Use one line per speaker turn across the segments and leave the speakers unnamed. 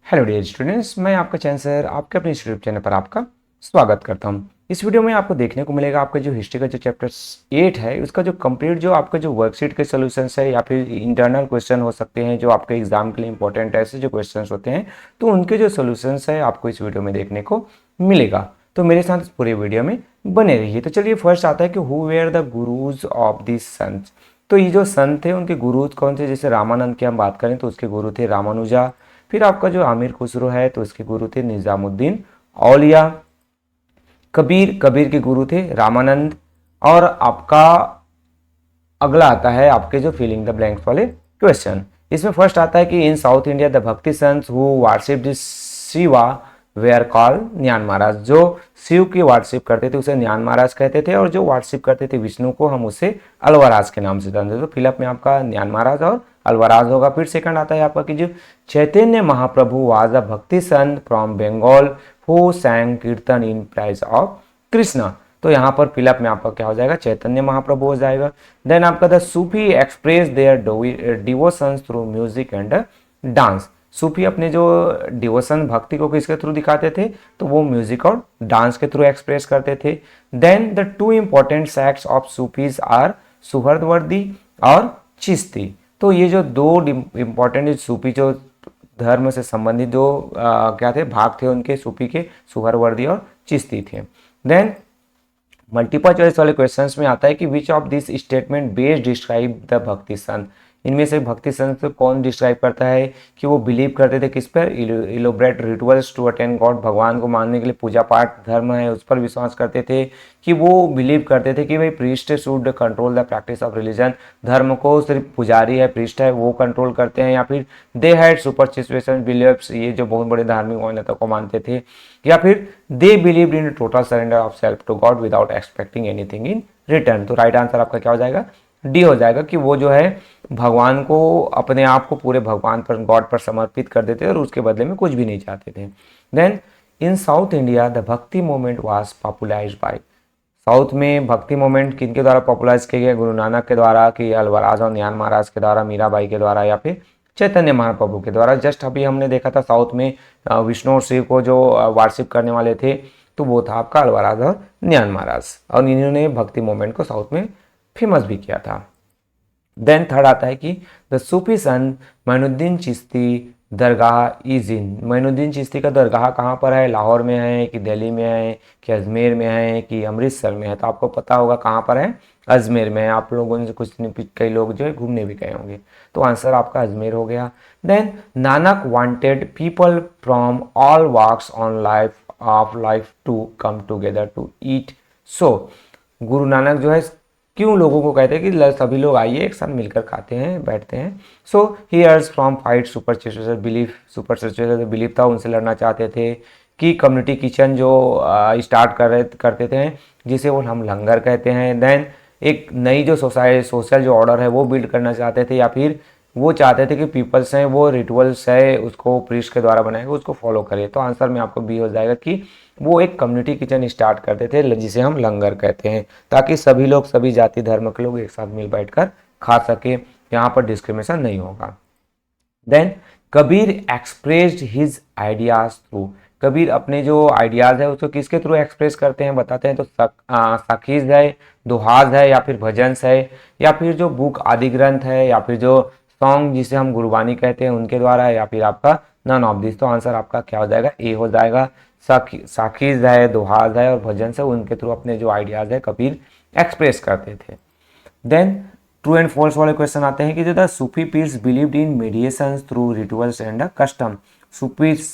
Hello dear students, मैं आपका चैन sir आपके अपने यूट्यूब चैनल पर आपका स्वागत करता हूं। इस वीडियो में आपको देखने को मिलेगा आपका जो हिस्ट्री का जो चैप्टर 8 है उसका जो कंप्लीट जो आपका जो वर्कशीट के सॉल्यूशंस है या फिर इंटरनल क्वेश्चन हो सकते हैं जो आपके एग्जाम के लिए इंपॉर्टेंट ऐसे जो क्वेश्चन होते हैं, तो उनके जो सोल्यूशंस है आपको इस वीडियो में देखने को मिलेगा। तो मेरे साथ इस पूरे वीडियो में बने रहिए। तो चलिए फर्स्ट आता है कि who were the gurus of this संत। तो ये जो संत थे उनके गुरुज कौन थे? जैसे रामानंद की हम बात करें तो उसके गुरु थे रामानुजा। फिर आपका जो आमिर खुसरो है तो उसके गुरु थे निजामुद्दीन औलिया। कबीर कबीर के गुरु थे रामानंद। और आपका अगला आता है आपके जो फिलिंग द ब्लैंक्स वाले क्वेश्चन। इसमें फर्स्ट आता है कि इन साउथ इंडिया द भक्ति संत who worshipped Shiva where called ज्ञान महाराज। जो शिव की वार्शिप करते थे उसे ज्ञान महाराज कहते थे, और जो वार्शिप करते थे विष्णु को हम उसे अलवराज के नाम से जानते थे। तो फिलअप में आपका ज्ञान महाराज और अलवराज होगा। फिर सेकंड आता है आपका कि जो चैतन्य महाप्रभु वाज अ भक्ति संत फ्रॉम बंगाल हु सैंग कीर्तन इन प्राइज ऑफ कृष्णा। तो यहाँ पर फिलअप में आपका क्या हो जाएगा? चैतन्य महाप्रभु हो जाएगा। देन आपका the Sufi express their devotions through music and dance. सूफी अपने जो डिवोशन भक्ति को किसके थ्रू दिखाते थे? तो वो म्यूजिक और डांस के थ्रू एक्सप्रेस करते थे। Then the two important sects of Sufis are Suhrawardi और चिश्ती। तो ये जो दो इंपॉर्टेंट सूफी जो धर्म से संबंधित जो क्या थे भाग थे उनके सूफी के, सुहरवर्दी और चिश्ती थे। देन मल्टीपल चॉइस वाले क्वेश्चंस में आता है कि which of this statement best describe the भक्ति संत। इनमें से भक्ति संत को कौन डिस्क्राइब करता है कि वो बिलीव करते थे किस पर? Elaborate rituals to attend God, भगवान को मानने के लिए पूजा पाठ धर्म है उस पर विश्वास करते थे। कि वो बिलीव करते थे कि भाई priest should control the practice of religion, धर्म को सिर्फ पुजारी है प्रीस्ट है वो कंट्रोल करते हैं। या फिर दे हैड सुपरस्टिशन बिलीव्स, ये जो बहुत बड़े धार्मिक मान्यता को मानते थे। या फिर they believed in total surrender of self to God without expecting anything in return. तो राइट आंसर आपका क्या हो जाएगा? डी हो जाएगा कि वो जो है भगवान को अपने आप को पूरे भगवान पर गॉड पर समर्पित कर देते और उसके बदले में कुछ भी नहीं चाहते थे। Then in South India the bhakti movement was popularised by. साउथ में भक्ति मूवमेंट किनके द्वारा पॉपुलराइज किया गया? गुरु नानक के द्वारा, कि अलवराज और ज्ञान महाराज के द्वारा, मीराबाई के द्वारा, या फिर चैतन्य महाप्रभु के द्वारा। जस्ट अभी हमने देखा था साउथ में विष्णु और शिव को जो वार्शिप करने वाले थे तो वो था आपका अलवराज और ज्ञान महाराज, और इन्होंने भक्ति मूवमेंट को साउथ में फेमस भी किया था। देन थर्ड आता है कि the Sufi Sant Moinuddin Chishti Dargah is in. Moinuddin Chishti का दरगाह कहाँ पर है? लाहौर में है कि दिल्ली में है कि अजमेर में है कि अमृतसर में है? तो आपको पता होगा कहाँ पर है, अजमेर में है। आप लोगों ने कुछ कई लोग जो है घूमने भी गए होंगे, तो आंसर आपका अजमेर हो गया। Then Nanak wanted people from all walks on life of life to come together to eat. So Guru Nanak जो है क्यों लोगों को कहते हैं कि सभी लोग आइए एक साथ मिलकर खाते हैं बैठते हैं। सो ही अर्ज from fight superstitious belief, superstitious belief था उनसे लड़ना चाहते थे। कि कम्युनिटी किचन जो स्टार्ट करते थे जिसे वो हम लंगर कहते हैं। देन एक नई जो सोशल जो ऑर्डर है वो बिल्ड करना चाहते थे। या फिर वो चाहते थे कि पीपल्स हैं वो रिचुअल्स है उसको प्रीस्ट के द्वारा बनाएंगे उसको फॉलो करें। तो आंसर में आपको बी हो जाएगा कि वो एक कम्युनिटी किचन स्टार्ट करते थे जिसे हम लंगर कहते हैं, ताकि सभी लोग सभी जाति धर्म के लोग एक साथ मिल बैठकर खा सके, यहाँ पर डिस्क्रिमिनेशन नहीं होगा। Then Kabir expressed his ideas through. Kabir अपने जो आइडियाज है उसको किसके थ्रू एक्सप्रेस करते हैं बताते हैं? तो साखीज है, दोहाज है, या फिर भजन्स है, या फिर जो बुक आदि ग्रंथ है, या फिर जो सॉन्ग जिसे हम गुरबानी कहते हैं उनके द्वारा, या फिर आपका नन ऑफ दिस। तो आंसर आपका क्या हो जाएगा? ए हो जाएगा। साखीज है, दोहाज है और भजन है उनके थ्रू अपने जो आइडियाज है कबीर एक्सप्रेस करते थे। देन ट्रू एंड फॉल्स वाले क्वेश्चन आते हैं कि जो the Sufi pirs believed in mediations through rituals and custom. Sufis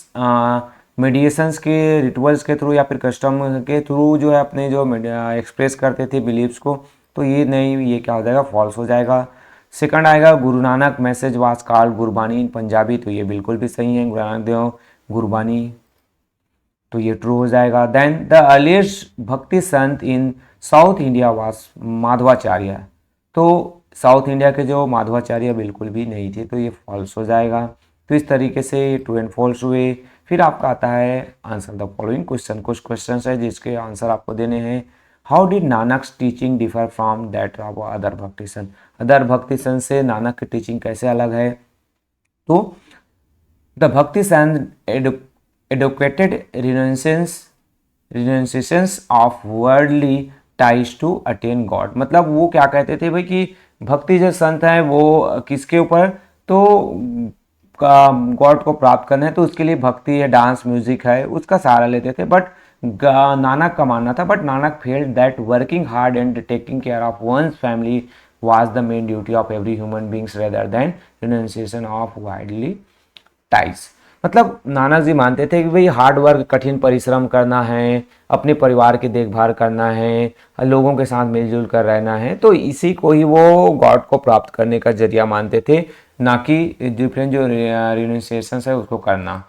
mediations के रिचुअल्स के थ्रू या फिर कस्टम के थ्रू जो है अपने जो एक्सप्रेस करते थे बिलीव्स को, तो ये नहीं, ये क्या हो जाएगा? फॉल्स हो जाएगा। सेकंड आएगा Guru Nanak message was called Gurbani in Punjabi. तो ये बिल्कुल भी सही है, गुरु नानक देव गुरबानी, तो ये ट्रू हो जाएगा। देन द अर्लिएस्ट भक्ति संत इन साउथ इंडिया वाज माधवाचार्य। तो साउथ इंडिया के जो माधवाचार्य बिल्कुल भी नहीं थे, तो ये फॉल्स हो जाएगा। तो इस तरीके से ट्रू एंड फॉल्स हुए। फिर आपका आता है आंसर द फॉलोइंग क्वेश्चन। कुछ क्वेश्चन है जिसके आंसर आपको देने हैं। How did Nanak's teaching differ from that of other bhakti संत। अदर भक्ति संत से नानक की टीचिंग कैसे अलग है? तो the bhakti saints educated renunciations of worldly ties to attain God. मतलब वो क्या कहते थे भाई कि भक्ति जो संत है वो किसके ऊपर, तो गॉड को प्राप्त करना है तो उसके लिए भक्ति है, डांस, म्यूजिक है, उसका सहारा लेते थे। बट नानक का मानना था, but Nanak felt that working hard and taking care of one's family was the main duty of every human beings rather than renunciation of widely ties। मतलब नानक जी मानते थे कि भाई हार्ड वर्क, कठिन परिश्रम करना है, अपने परिवार की देखभाल करना है, लोगों के साथ मिलजुल कर रहना है, तो इसी को ही वो गॉड को प्राप्त करने का जरिया मानते थे, ना कि डिफरेंट जो रिनुंसिएशन है उसको करना।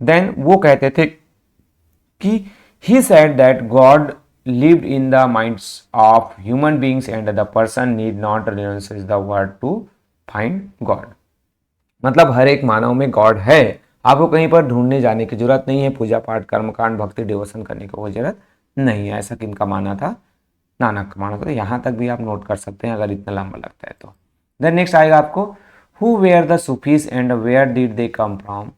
देन वो कहते थे कि he said that God lived in the minds of human beings and the person need not renounce the word to find God। मतलब हर एक मानव में गॉड है, आपको कहीं पर ढूंढने जाने की जरूरत नहीं है, पूजा पाठ, कर्मकांड, भक्ति, डिवोशन करने की कोई जरूरत नहीं है। ऐसा किनका माना था? नानक का माना था। तो यहाँ तक भी आप नोट कर सकते हैं अगर इतना लंबा लगता है तो। देन नेक्स्ट आएगा आपको, who were the Sufis and where did they come from,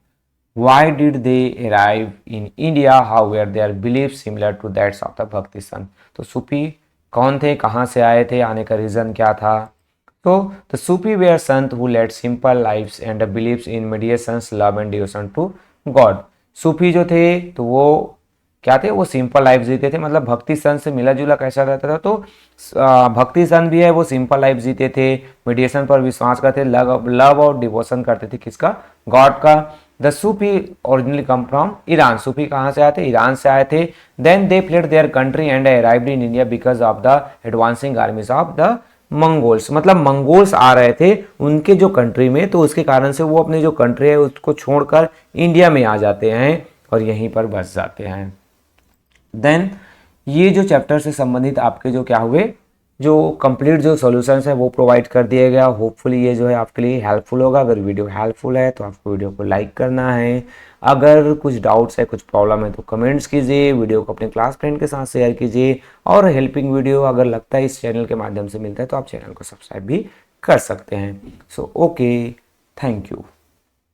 why did they arrive in India, how were their beliefs similar to that of the भक्ति संत। तो सूफी कौन थे, कहाँ से आए थे, आने का रीज़न क्या था? तो the Sufi were Sant who led simple lives and beliefs in meditations, love and devotion to God। सूफी जो थे तो वो क्या थे, वो सिंपल लाइफ जीते थे। मतलब भक्ति संत से मिला जुला कैसा रहता था, तो भक्ति संत भी है वो सिंपल लाइफ जीते थे, मेडिटेशन पर विश्वास करते, लव और डिवोशन करते थे, किसका? गॉड का। The Sufi originally come from Iran. सूफी कहाँ से आए थे? ईरान से आए थे। Then they fled their country and arrived in India because of the advancing armies of the Mongols. मतलब मंगोल्स आ रहे थे उनके जो कंट्री में, तो उसके कारण से वो अपने जो कंट्री है उसको छोड़कर इंडिया में आ जाते हैं और यहीं पर बस जाते हैं। देन ये जो चैप्टर से संबंधित आपके जो क्या हुए, जो कंप्लीट जो सॉल्यूशंस है वो प्रोवाइड कर दिया गया। होपफुली ये जो है आपके लिए हेल्पफुल होगा। अगर वीडियो हेल्पफुल है तो आपको वीडियो को लाइक करना है। अगर कुछ डाउट्स है, कुछ प्रॉब्लम है तो कमेंट्स कीजिए, वीडियो को अपने क्लास फ्रेंड के साथ शेयर कीजिए। और हेल्पिंग वीडियो अगर लगता है इस चैनल के माध्यम से मिलता है तो आप चैनल को सब्सक्राइब भी कर सकते हैं। So okay, thank you.